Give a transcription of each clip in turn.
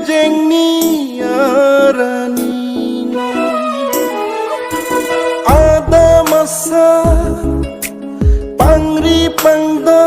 jengni arani ada masa pangri pangdo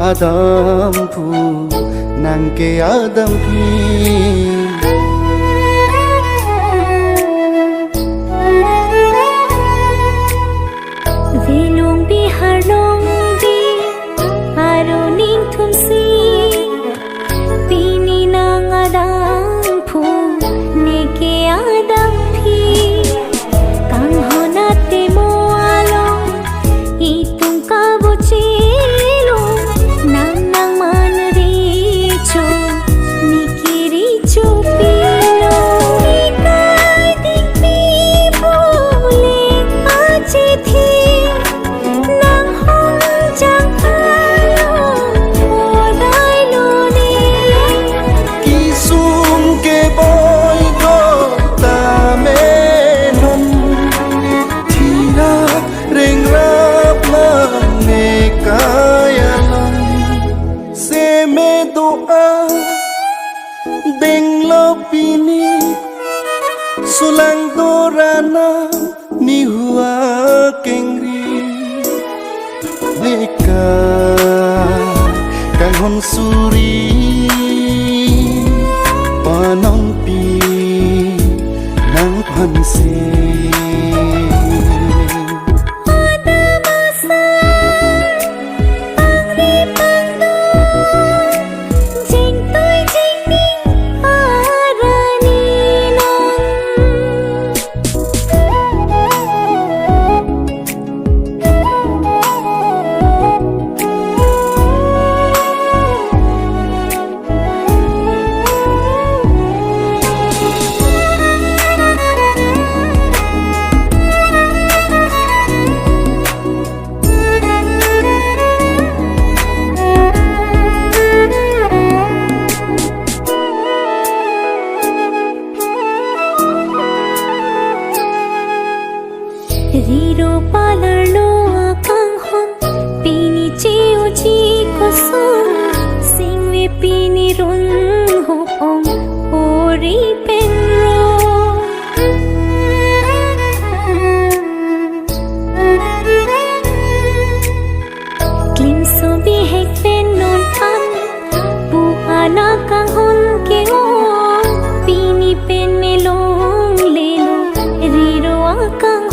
Adamphu nangke adamphi Velong bihar long bi aroning thumsi pini nang adamphu neke adamphi kang honate mo along itung kabochi Sulang dorana ni hua kengri Neka kang hon suri Panampi nang pansi Riro palarlo akang hon pini chiu chi kosong singwe pini ron ho ong ori penro Pinso bihek penon pan pu anakang hon ke o pini pen melong lelo riro akang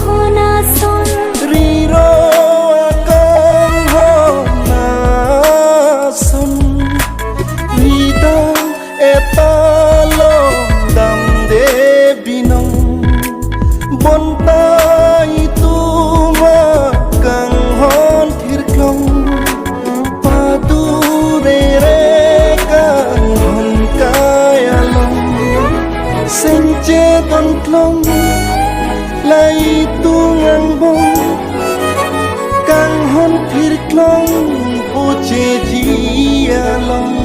Long lai tungang bong kang hon thir klong puche ji along